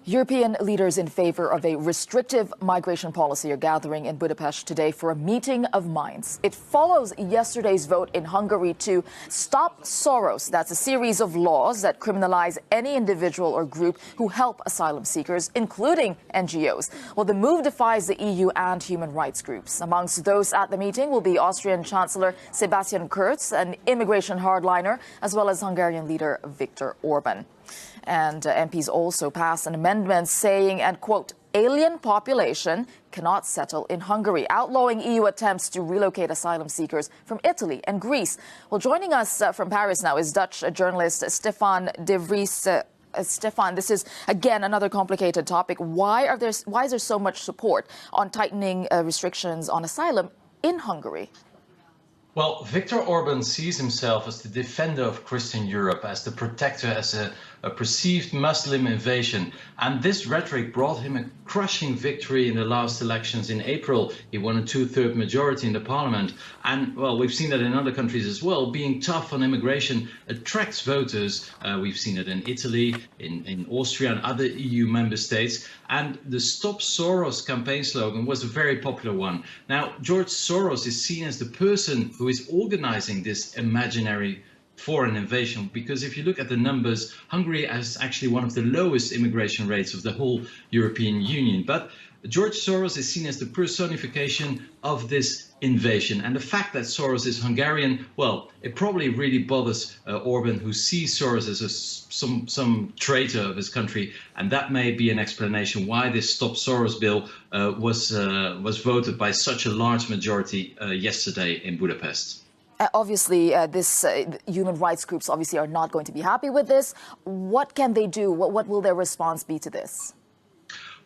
European leaders in favor of a restrictive migration policy are gathering in Budapest today for a meeting of minds. It follows yesterday's vote in Hungary to stop Soros. That's a series of laws that criminalize any individual or group who help asylum seekers, including NGOs. Well, the move defies the EU and human rights groups. Amongst those at the meeting will be Austrian Chancellor Sebastian Kurz, an immigration hardliner, as well as Hungarian leader Viktor Orban. And MPs also passed an amendment saying, and quote, alien population cannot settle in Hungary, outlawing EU attempts to relocate asylum seekers from Italy and Greece. Well, joining us from Paris now is Dutch journalist Stefan de Vries. Stefan, this is, again, another complicated topic. Why is there so much support on tightening restrictions on asylum in Hungary? Well, Viktor Orban sees himself as the defender of Christian Europe, as the protector, as a perceived Muslim invasion. And this rhetoric brought him a crushing victory in the last elections in April. He won a two-thirds majority in the parliament. And, well, we've seen that in other countries as well. Being tough on immigration attracts voters. We've seen it in Italy, in Austria and other EU member states. And the Stop Soros campaign slogan was a very popular one. Now, George Soros is seen as the person who is organizing this imaginary foreign invasion, because if you look at the numbers, Hungary has actually one of the lowest immigration rates of the whole European Union. But George Soros is seen as the personification of this invasion. And the fact that Soros is Hungarian, well, it probably really bothers Orban, who sees Soros as some traitor of his country. And that may be an explanation why this Stop Soros bill was voted by such a large majority yesterday in Budapest. Obviously, human rights groups obviously are not going to be happy with this. What can they do? What will their response be to this?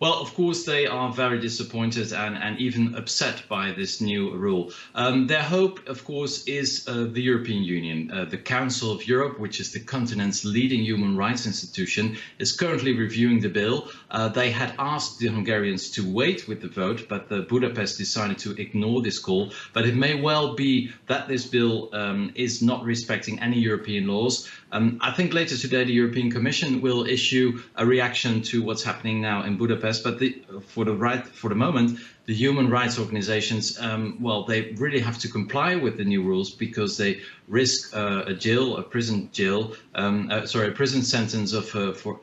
Well, of course, they are very disappointed and even upset by this new rule. Their hope, of course, is the European Union. The Council of Europe, which is the continent's leading human rights institution, is currently reviewing the bill. They had asked the Hungarians to wait with the vote, but Budapest decided to ignore this call. But it may well be that this bill is not respecting any European laws. I think later today the European Commission will issue a reaction to what's happening now in Budapest. But for the moment, the human rights organizations, well, they really have to comply with the new rules because they risk a prison sentence of for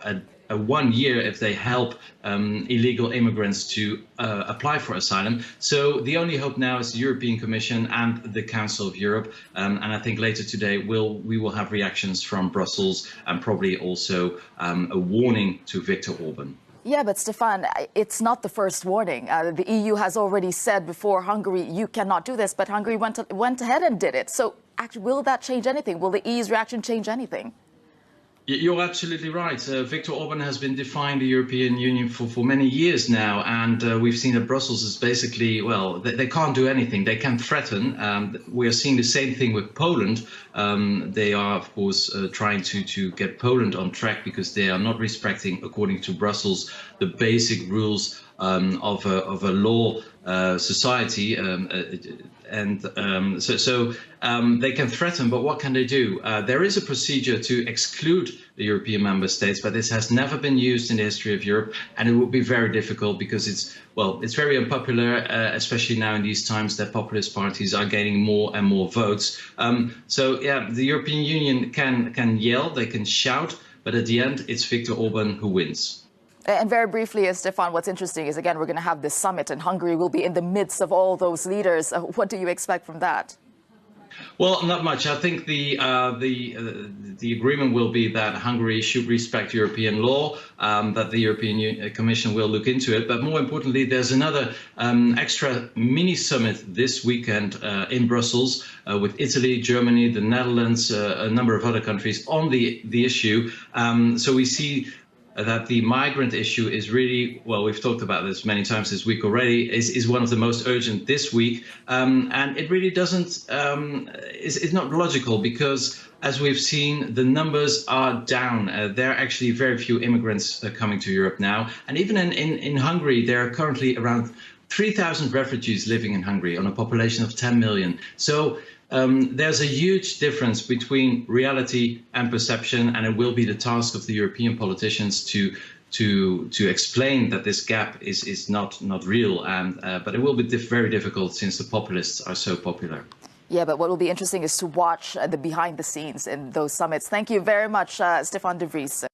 a 1 year if they help illegal immigrants to apply for asylum. So the only hope now is the European Commission and the Council of Europe. And I think later today we will have reactions from Brussels and probably also a warning to Viktor Orban. Yeah, but Stefan, it's not the first warning. The EU has already said before Hungary, you cannot do this, but Hungary went ahead and did it. So actually, will that change anything? Will the EU's reaction change anything? You're absolutely right. Viktor Orban has been defying the European Union for many years now. And we've seen that Brussels is basically, well, they can't do anything. They can threaten. We are seeing the same thing with Poland. They are, of course, trying to get Poland on track because they are not respecting, according to Brussels, the basic rules of a law society. So they can threaten, but what can they do? There is a procedure to exclude the European member states, but this has never been used in the history of Europe, and it will be very difficult because it's very unpopular, especially now in these times that populist parties are gaining more and more votes. So yeah, the European Union can yell, they can shout, but at the end, it's Viktor Orban who wins. And very briefly, Stefan, what's interesting is, again, we're going to have this summit, and Hungary will be in the midst of all those leaders. What do you expect from that? Well, not much. I think the agreement will be that Hungary should respect European law, that the European Commission will look into it. But more importantly, there's another extra mini summit this weekend in Brussels with Italy, Germany, the Netherlands, a number of other countries on the issue. So we see that the migrant issue is really, well, we've talked about this many times this week already, is one of the most urgent this week. And it really doesn't, it's not logical because, as we've seen, the numbers are down. There are actually very few immigrants coming to Europe now. And even in Hungary, there are currently around 3,000 refugees living in Hungary on a population of 10 million. So there's a huge difference between reality and perception, and it will be the task of the European politicians to explain that this gap is not real, and but it will be very difficult since the populists are so popular. Yeah, but what will be interesting is to watch the behind the scenes in those summits. Thank you very much, Stefan de Vries.